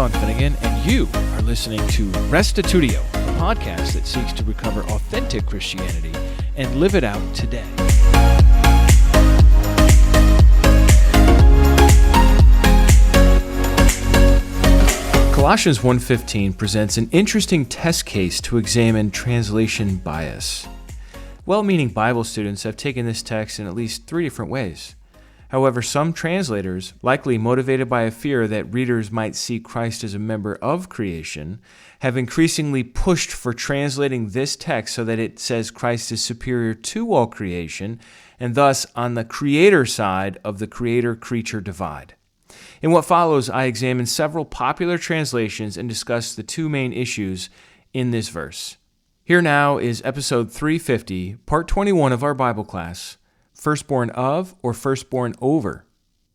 Sean Finnegan, and you are listening to Restitutio, a podcast that seeks to recover authentic Christianity and live it out today. Colossians 1.15 presents an interesting test case to examine translation bias. Well-meaning Bible students have taken this text in at least 3 different ways. However, some translators, likely motivated by a fear that readers might see Christ as a member of creation, have increasingly pushed for translating this text so that it says Christ is superior to all creation, and thus on the creator side of the creator-creature divide. In what follows, I examine several popular translations and discuss the 2 main issues in this verse. Here now is episode 350, part 21 of our Bible class, Firstborn of or Firstborn over,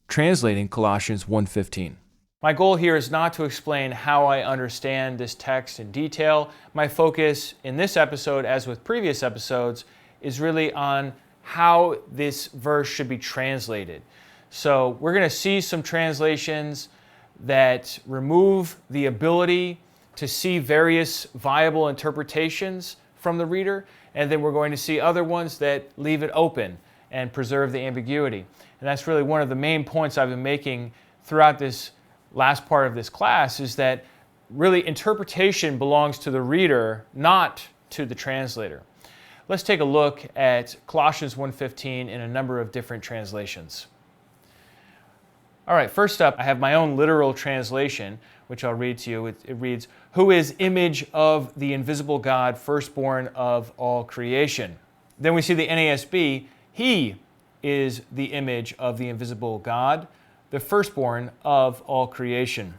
translating Colossians 1.15. My goal here is not to explain how I understand this text in detail. My focus in this episode, as with previous episodes, is really on how this verse should be translated. So we're going to see some translations that remove the ability to see various viable interpretations from the reader, and then we're going to see other ones that leave it open and preserve the ambiguity. And that's really one of the main points I've been making throughout this last part of this class, is that really interpretation belongs to the reader, not to the translator. Let's take a look at Colossians 1.15 in a number of different translations. All right, first up, I have my own literal translation, which I'll read to you. It reads, "Who is image of the invisible God, firstborn of all creation." Then we see the NASB, "He is the image of the invisible God, the firstborn of all creation."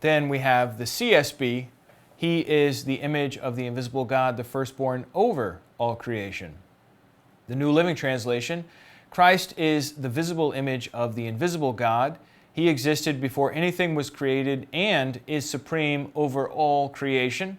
Then we have the CSB, "He is the image of the invisible God, the firstborn over all creation." The New Living Translation, "Christ is the visible image of the invisible God. He existed before anything was created and is supreme over all creation."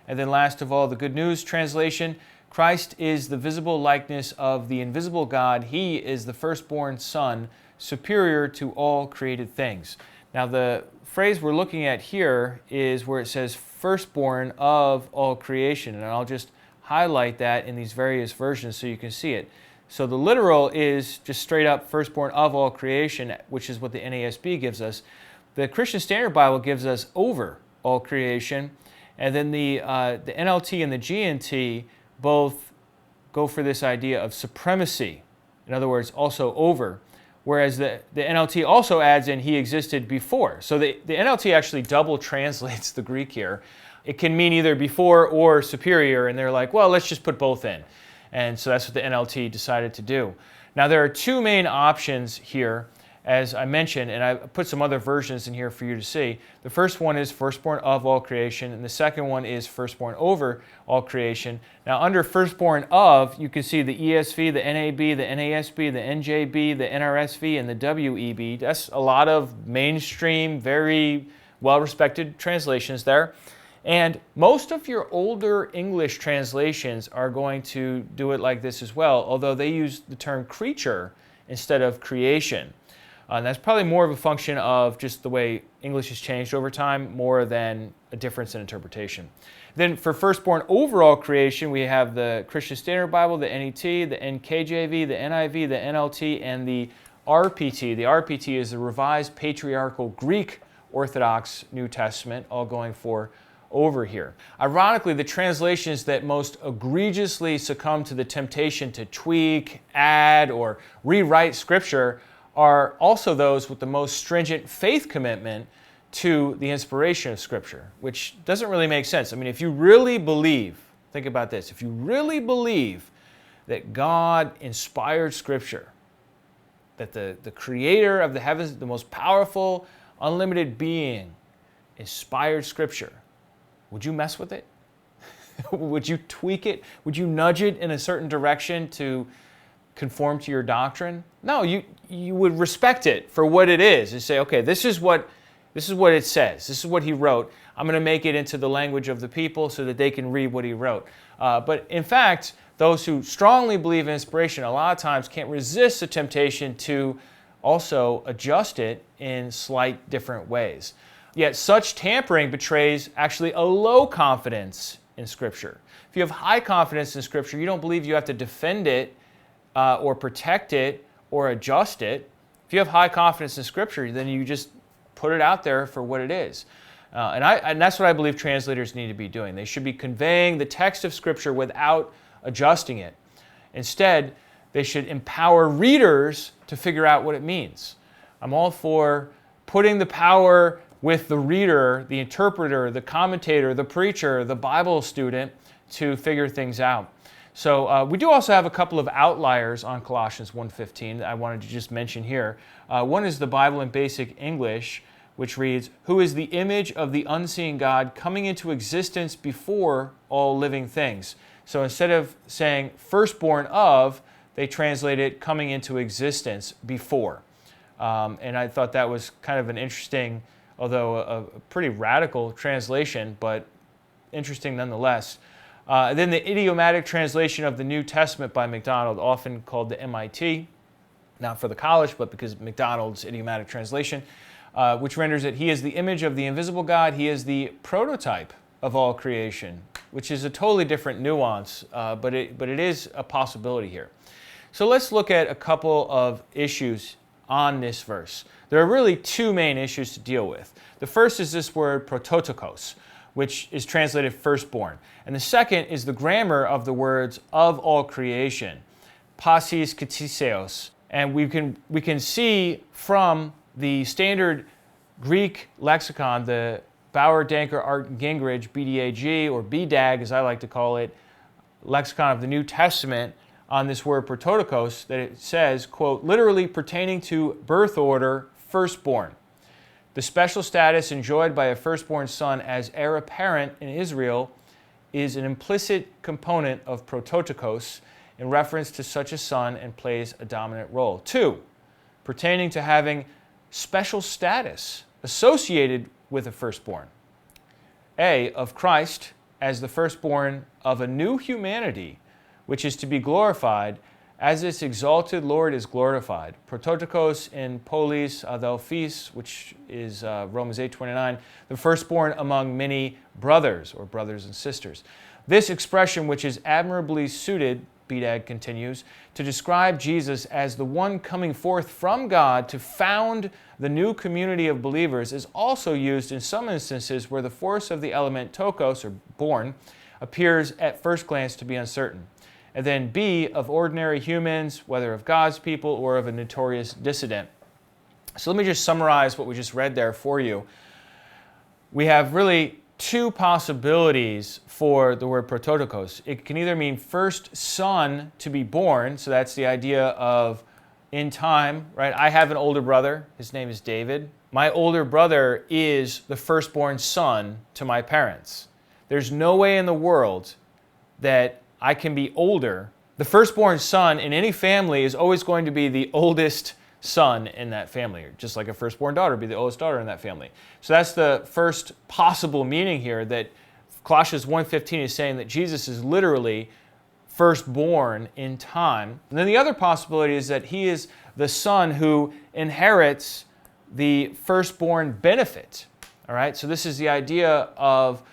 And then last of all, the Good News Translation, "Christ is the visible likeness of the invisible God. He is the firstborn Son, superior to all created things." Now the phrase we're looking at here is where it says firstborn of all creation. And I'll just highlight that in these various versions so you can see it. So the literal is just straight up firstborn of all creation, which is what the NASB gives us. The Christian Standard Bible gives us over all creation. And then the NLT and the GNT both go for this idea of supremacy. In other words, also over. Whereas the NLT also adds in he existed before. So the NLT actually double translates the Greek here. It can mean either before or superior, and they're like, well, let's just put both in. And so that's what the NLT decided to do. Now there are 2 main options here, as I mentioned, and I put some other versions in here for you to see. The first one is firstborn of all creation, and the second one is firstborn over all creation. Now under firstborn of, you can see the ESV, the NAB, the NASB, the NJB, the NRSV, and the WEB. That's a lot of mainstream, very well-respected translations there. And most of your older English translations are going to do it like this as well, although they use the term creature instead of creation. And that's probably more of a function of just the way English has changed over time, more than a difference in interpretation. Then for firstborn overall creation, we have the Christian Standard Bible, the NET, the NKJV, the NIV, the NLT, and the RPT. The RPT is the Revised Patriarchal Greek Orthodox New Testament, all going for over here. Ironically, the translations that most egregiously succumb to the temptation to tweak, add, or rewrite Scripture are also those with the most stringent faith commitment to the inspiration of Scripture, which doesn't really make sense. I mean, if you really believe, think about this, if you really believe that God inspired Scripture, that the creator of the heavens, the most powerful, unlimited being, inspired Scripture, would you mess with it? Would you tweak it? Would you nudge it in a certain direction to conform to your doctrine? No, you would respect it for what it is and say, okay, this is what it says. This is what he wrote. I'm going to make it into the language of the people so that they can read what he wrote. But in fact, those who strongly believe in inspiration a lot of times can't resist the temptation to also adjust it in slight different ways. Yet such tampering betrays actually a low confidence in Scripture. If you have high confidence in Scripture, you don't believe you have to defend it or protect it or adjust it. If you have high confidence in Scripture, then you just put it out there for what it is. And that's what I believe translators need to be doing. They should be conveying the text of Scripture without adjusting it. Instead, they should empower readers to figure out what it means. I'm all for putting the power with the reader, the interpreter, the commentator, the preacher, the Bible student to figure things out. So we do also have a couple of outliers on Colossians 1.15 that I wanted to just mention here. One is the Bible in Basic English, which reads, "Who is the image of the unseen God coming into existence before all living things." So instead of saying firstborn of, they translate it coming into existence before. And I thought that was kind of an interesting, although a pretty radical translation, but interesting nonetheless. Then the idiomatic translation of the New Testament by MacDonald, often called the MIT, not for the college, but because MacDonald's idiomatic translation, which renders it, "He is the image of the invisible God, He is the prototype of all creation," which is a totally different nuance, but it is a possibility here. So let's look at a couple of issues on this verse. There are really two main issues to deal with. The first is this word prototokos, which is translated firstborn. And the second is the grammar of the words of all creation, pasis ktiseos. And we can see from the standard Greek lexicon, the Bauer, Danker, Art, and Gingrich, BDAG, or BDAG as I like to call it, lexicon of the New Testament, on this word prototokos, that it says, quote, "literally pertaining to birth order, firstborn. The special status enjoyed by a firstborn son as heir apparent in Israel is an implicit component of prototokos in reference to such a son and plays a dominant role." 2, pertaining to having special status associated with a firstborn. A, of Christ as the firstborn of a new humanity, which is to be glorified as its exalted Lord is glorified. Prototokos in polis adelphis, which is Romans 8:29, the firstborn among many brothers, or brothers and sisters. This expression, which is admirably suited, BDAG continues, to describe Jesus as the one coming forth from God to found the new community of believers, is also used in some instances where the force of the element tokos, or born, appears at first glance to be uncertain. And then B, of ordinary humans, whether of God's people or of a notorious dissident. So let me just summarize what we just read there for you. We have really two possibilities for the word prototokos. It can either mean first son to be born, so that's the idea of in time, right? I have an older brother, his name is David. My older brother is the firstborn son to my parents. There's no way in the world that I can be older. The firstborn son in any family is always going to be the oldest son in that family, just like a firstborn daughter would be the oldest daughter in that family. So that's the first possible meaning here, that Colossians 1.15 is saying that Jesus is literally firstborn in time. And then the other possibility is that he is the son who inherits the firstborn benefit. All right, so this is the idea of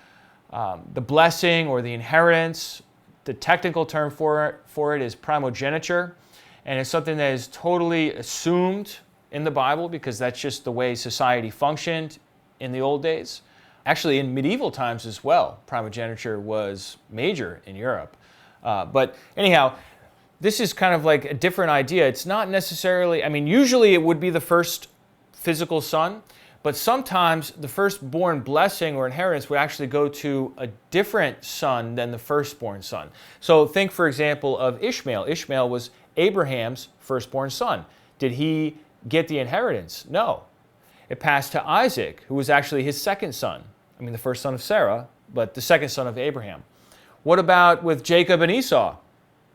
the blessing or the inheritance. The technical term for it is primogeniture, and it's something that is totally assumed in the Bible because that's just the way society functioned in the old days. Actually, in medieval times as well, primogeniture was major in Europe. But anyhow, this is kind of like a different idea. It's not necessarily, usually it would be the first physical son, but sometimes the firstborn blessing or inheritance would actually go to a different son than the firstborn son. So think, for example, of Ishmael. Ishmael was Abraham's firstborn son. Did he get the inheritance? No. It passed to Isaac, who was actually his second son. The first son of Sarah, but the second son of Abraham. What about with Jacob and Esau,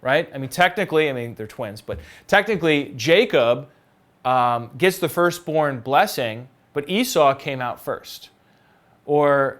right? Technically, they're twins, but technically Jacob gets the firstborn blessing, but Esau came out first. Or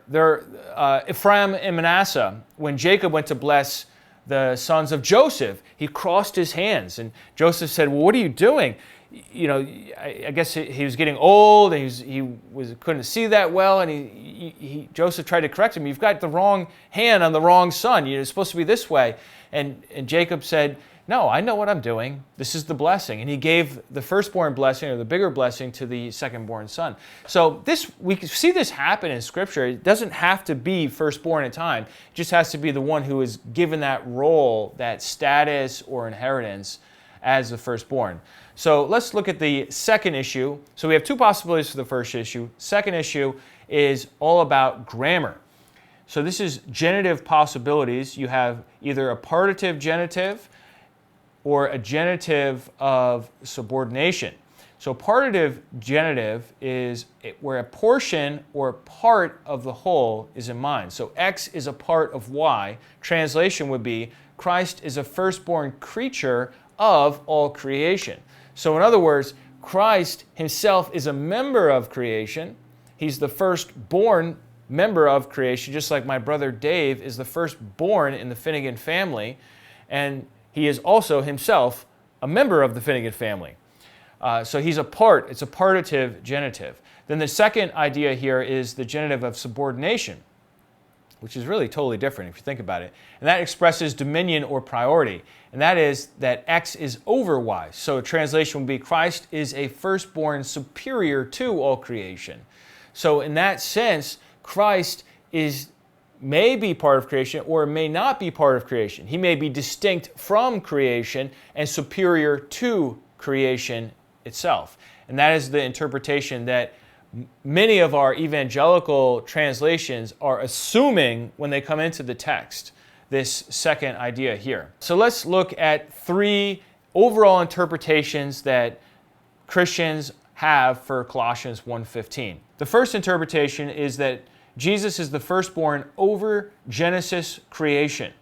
Ephraim and Manasseh, when Jacob went to bless the sons of Joseph, he crossed his hands. And Joseph said, "Well, what are you doing?" I guess he was getting old, and he couldn't see that well, and Joseph tried to correct him. You've got the wrong hand on the wrong son. You're supposed to be this way. And Jacob said, no, I know what I'm doing. This is the blessing. And he gave the firstborn blessing, or the bigger blessing, to the secondborn son. So we see this happen in Scripture. It doesn't have to be firstborn at time. It just has to be the one who is given that role, that status or inheritance as the firstborn. So let's look at the second issue. So we have two possibilities for the first issue. Second issue is all about grammar. So this is genitive possibilities. You have either a partitive genitive or a genitive of subordination. So partitive genitive is where a portion or part of the whole is in mind. So X is a part of Y. Translation would be, Christ is a firstborn creature of all creation. So in other words, Christ himself is a member of creation. He's the firstborn member of creation, just like my brother Dave is the firstborn in the Finnegan family, and he is also himself a member of the Finnegan family. So he's a part. It's a partitive genitive. Then the second idea here is the genitive of subordination, which is really totally different if you think about it. And that expresses dominion or priority. And that is that X is over Y. So a translation would be, Christ is a firstborn superior to all creation. So in that sense, Christ may be part of creation or may not be part of creation. He may be distinct from creation and superior to creation itself. And that is the interpretation that many of our evangelical translations are assuming when they come into the text, this second idea here. So let's look at three overall interpretations that Christians have for Colossians 1.15. The first interpretation is that Jesus is the firstborn over Genesis creation.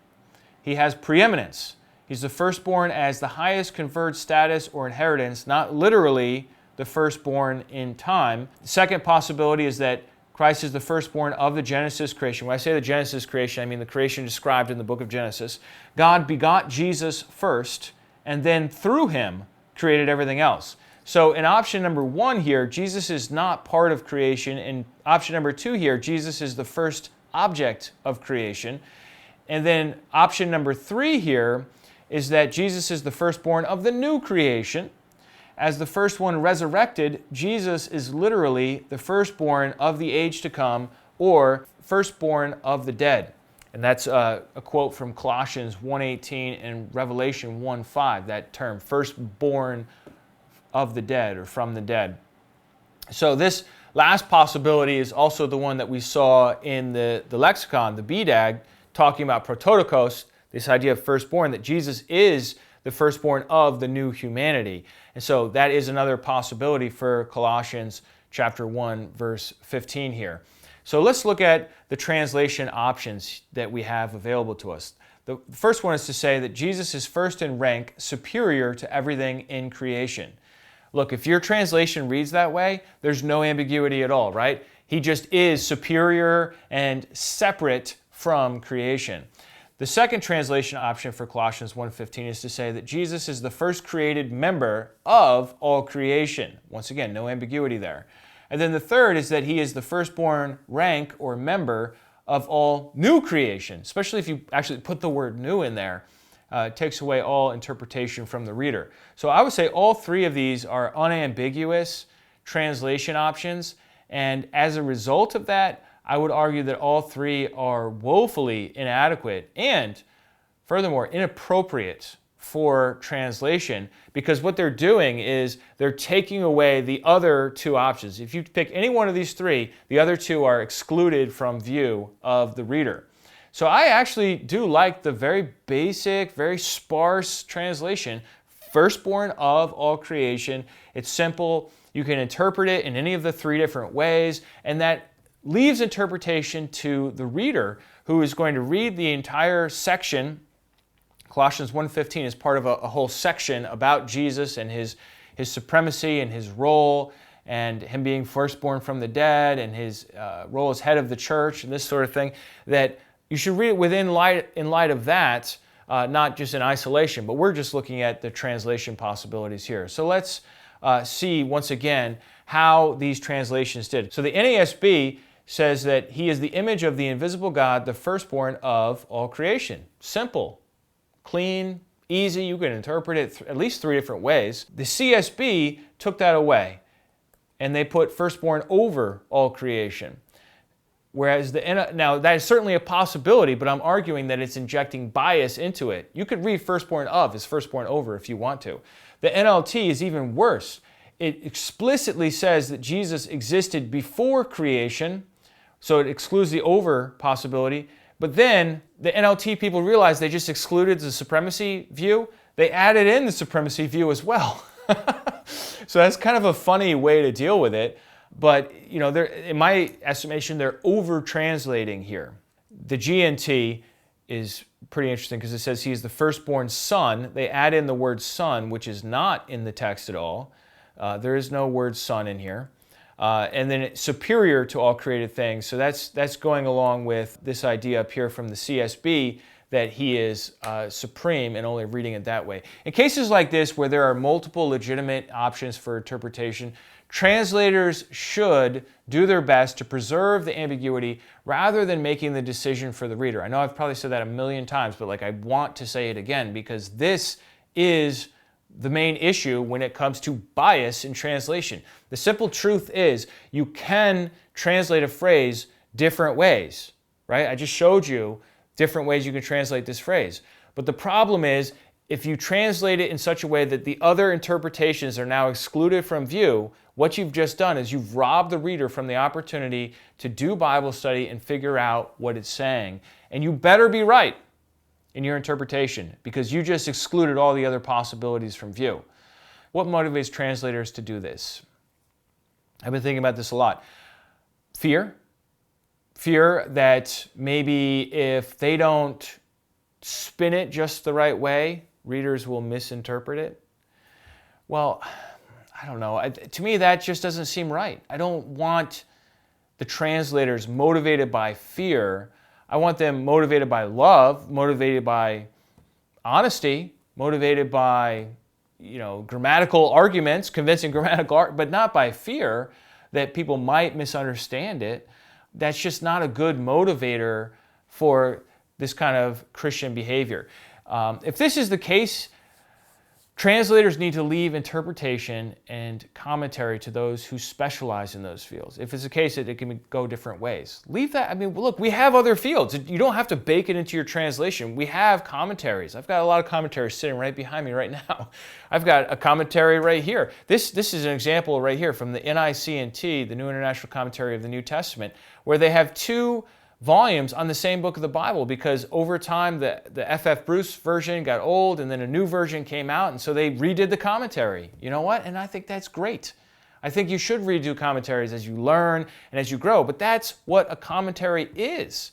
He has preeminence. He's the firstborn as the highest conferred status or inheritance, not literally the firstborn in time. The second possibility is that Christ is the firstborn of the Genesis creation. When I say the Genesis creation, I mean the creation described in the book of Genesis. God begot Jesus first, and then through him created everything else. So in option number one here, Jesus is not part of creation. In option number two here, Jesus is the first object of creation. And then option number three here is that Jesus is the firstborn of the new creation. As the first one resurrected, Jesus is literally the firstborn of the age to come, or firstborn of the dead. And that's a quote from Colossians 1.18 and Revelation 1.5, that term, firstborn of the dead or from the dead. So this last possibility is also the one that we saw in the Lexicon, the BDAG, talking about prototokos, this idea of firstborn, that Jesus is the firstborn of the new humanity. And so that is another possibility for Colossians chapter 1, verse 15 here. So let's look at the translation options that we have available to us. The first one is to say that Jesus is first in rank, superior to everything in creation. Look, if your translation reads that way, there's no ambiguity at all, right? He just is superior and separate from creation. The second translation option for Colossians 1.15 is to say that Jesus is the first created member of all creation. Once again, no ambiguity there. And then the third is that he is the firstborn rank or member of all new creation, especially if you actually put the word new in there. It takes away all interpretation from the reader. So I would say all three of these are unambiguous translation options, and as a result of that, I would argue that all three are woefully inadequate and, furthermore, inappropriate for translation, because what they're doing is they're taking away the other two options. If you pick any one of these three, the other two are excluded from view of the reader. So I actually do like the very basic, very sparse translation, firstborn of all creation. It's simple. You can interpret it in any of the three different ways, and that leaves interpretation to the reader, who is going to read the entire section. Colossians 1.15 is part of a whole section about Jesus and his supremacy and his role, and him being firstborn from the dead, and his role as head of the church, and this sort of thing, that you should read it in light of that, not just in isolation. But we're just looking at the translation possibilities here. So let's see once again how these translations did. So the NASB says that he is the image of the invisible God, the firstborn of all creation. Simple, clean, easy. You can interpret it at least 3 different ways. The CSB took that away, and they put firstborn over all creation. Whereas now that is certainly a possibility, but I'm arguing that it's injecting bias into it. You could read firstborn of as firstborn over if you want to. The NLT is even worse. It explicitly says that Jesus existed before creation, so it excludes the over possibility. But then the NLT people realized they just excluded the supremacy view. They added in the supremacy view as well. So that's kind of a funny way to deal with it. But, you know, in my estimation, they're over-translating here. The GNT is pretty interesting because it says he is the firstborn son. They add in the word son, which is not in the text at all. There is no word son in here. And then it's superior to all created things. So that's going along with this idea up here from the CSB that he is supreme, and only reading it that way. In cases like this where there are multiple legitimate options for interpretation, translators should do their best to preserve the ambiguity rather than making the decision for the reader. I know I've probably said that a million times, but I want to say it again because this is the main issue when it comes to bias in translation. The simple truth is you can translate a phrase different ways, right? I just showed you different ways you can translate this phrase. But the problem is if you translate it in such a way that the other interpretations are now excluded from view, what you've just done is you've robbed the reader from the opportunity to do Bible study and figure out what it's saying. And you better be right in your interpretation because you just excluded all the other possibilities from view. What motivates translators to do this? I've been thinking about this a lot. Fear. Fear that maybe if they don't spin it just the right way, readers will misinterpret it. Well, I don't know. To me, that just doesn't seem right. I don't want the translators motivated by fear. I want them motivated by love, motivated by honesty, motivated by, grammatical arguments, convincing grammatical, but not by fear that people might misunderstand it. That's just not a good motivator for this kind of Christian behavior. If this is the case, translators need to leave interpretation and commentary to those who specialize in those fields. If it's the case that it can go different ways, leave that. I mean, look, we have other fields. You don't have to bake it into your translation. We have commentaries. I've got a lot of commentaries sitting right behind me right now. I've got a commentary right here. This is an example right here from the NICNT, the New International Commentary of the New Testament, where they have 2 volumes on the same book of the Bible because over time the F.F. Bruce version got old and then a new version came out, and so they redid the commentary. You know what? And I think that's great. I think you should redo commentaries as you learn and as you grow, but that's what a commentary is.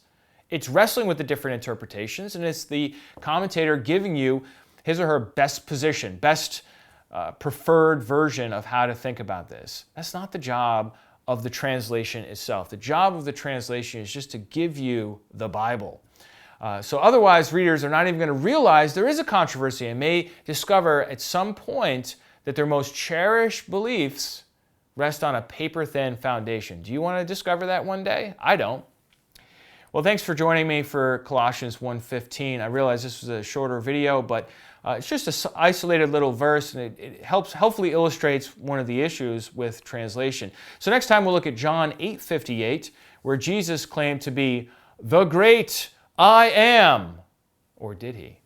It's wrestling with the different interpretations, and it's the commentator giving you his or her best position, best preferred version of how to think about this. That's not the job of the translation itself. The job of the translation is just to give you the Bible. So otherwise, readers are not even going to realize there is a controversy and may discover at some point that their most cherished beliefs rest on a paper-thin foundation. Do you want to discover that one day? I don't. Well, thanks for joining me for Colossians 1.15. I realize this was a shorter video, but it's just an isolated little verse, and it hopefully illustrates one of the issues with translation. So next time we'll look at John 8:58, where Jesus claimed to be the great I am. Or did he?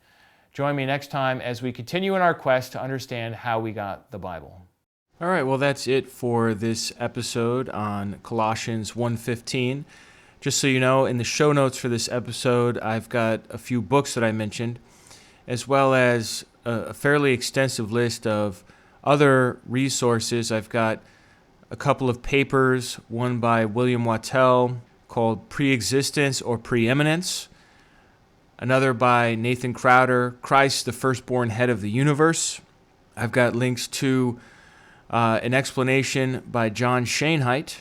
Join me next time as we continue in our quest to understand how we got the Bible. All right, well, that's it for this episode on Colossians 1.15. Just so you know, in the show notes for this episode, I've got a few books that I mentioned, as well as a fairly extensive list of other resources. I've got a couple of papers, one by William Wattell called Preexistence or Preeminence, another by Nathan Crowder, Christ, the Firstborn Head of the Universe. I've got links to an explanation by John Schoenheit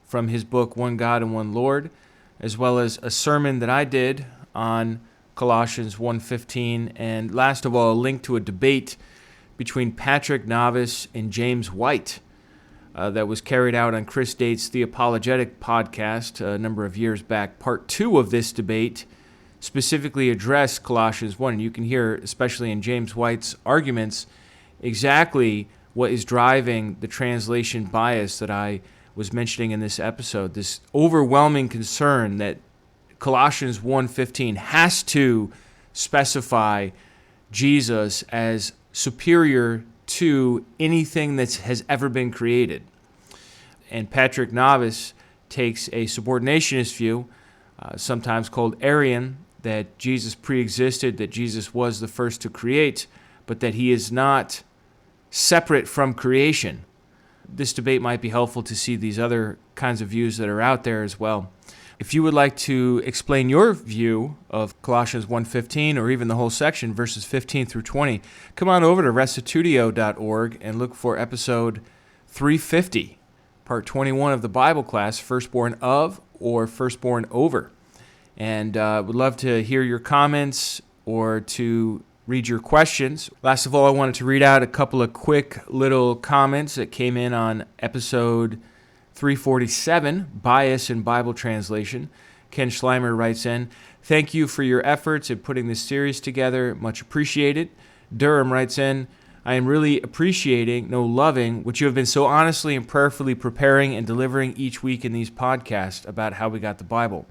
from his book, One God and One Lord, as well as a sermon that I did on Colossians 1.15, and last of all, a link to a debate between Patrick Novice and James White that was carried out on Chris Date's The Apologetic podcast a number of years back. Part 2 of this debate specifically addressed Colossians 1, and you can hear, especially in James White's arguments, exactly what is driving the translation bias that I was mentioning in this episode, this overwhelming concern that Colossians 1.15 has to specify Jesus as superior to anything that has ever been created. And Patrick Novice takes a subordinationist view, sometimes called Arian, that Jesus pre-existed, that Jesus was the first to create, but that he is not separate from creation. This debate might be helpful to see these other kinds of views that are out there as well. If you would like to explain your view of Colossians 1.15 or even the whole section, verses 15 through 20, come on over to Restitutio.org and look for episode 350, part 21 of the Bible class, Firstborn of or Firstborn over. And would love to hear your comments or to read your questions. Last of all, I wanted to read out a couple of quick little comments that came in on episode 347, Bias in Bible Translation. Ken Schleimer writes in, "Thank you for your efforts in putting this series together. Much appreciated." Durham writes in, "I am really appreciating, loving, what you have been so honestly and prayerfully preparing and delivering each week in these podcasts about how we got the Bible.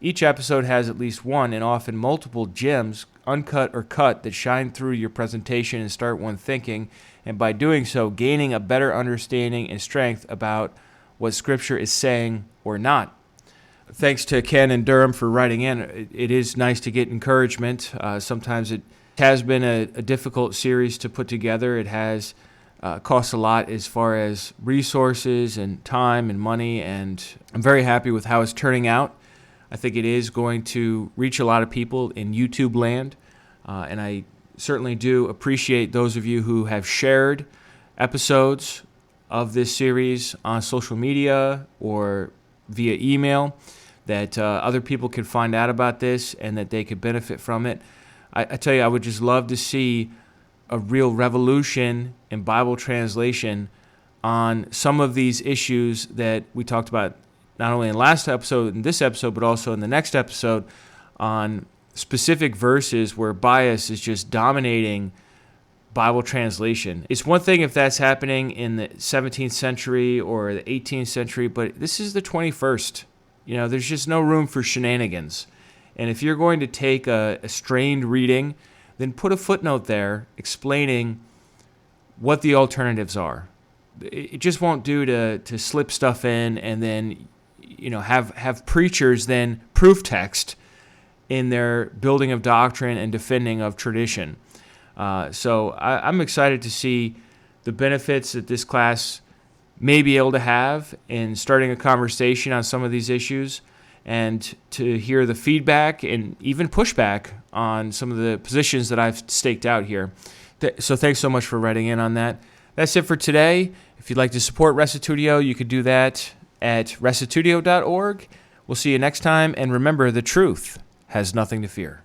Each episode has at least one and often multiple gems, uncut or cut, that shine through your presentation and start one thinking, and by doing so, gaining a better understanding and strength about what Scripture is saying or not." Thanks to Ken and Durham for writing in. It is nice to get encouragement. Sometimes it has been a difficult series to put together. It has cost a lot as far as resources and time and money, and I'm very happy with how it's turning out. I think it is going to reach a lot of people in YouTube land, and I certainly do appreciate those of you who have shared episodes of this series on social media or via email, that other people can find out about this and that they could benefit from it. I tell you, I would just love to see a real revolution in Bible translation on some of these issues that we talked about not only in last episode, in this episode, but also in the next episode, on specific verses where bias is just dominating Bible translation. It's one thing if that's happening in the 17th century or the 18th century, but this is the 21st. There's just no room for shenanigans. And if you're going to take a strained reading, then put a footnote there explaining what the alternatives are. It just won't do to slip stuff in and then have preachers then proof text in their building of doctrine and defending of tradition. So I'm excited to see the benefits that this class may be able to have in starting a conversation on some of these issues, and to hear the feedback and even pushback on some of the positions that I've staked out here. So thanks so much for writing in on that. That's it for today. If you'd like to support Restitutio, you could do that at Restitutio.org. We'll see you next time, and remember, the truth has nothing to fear.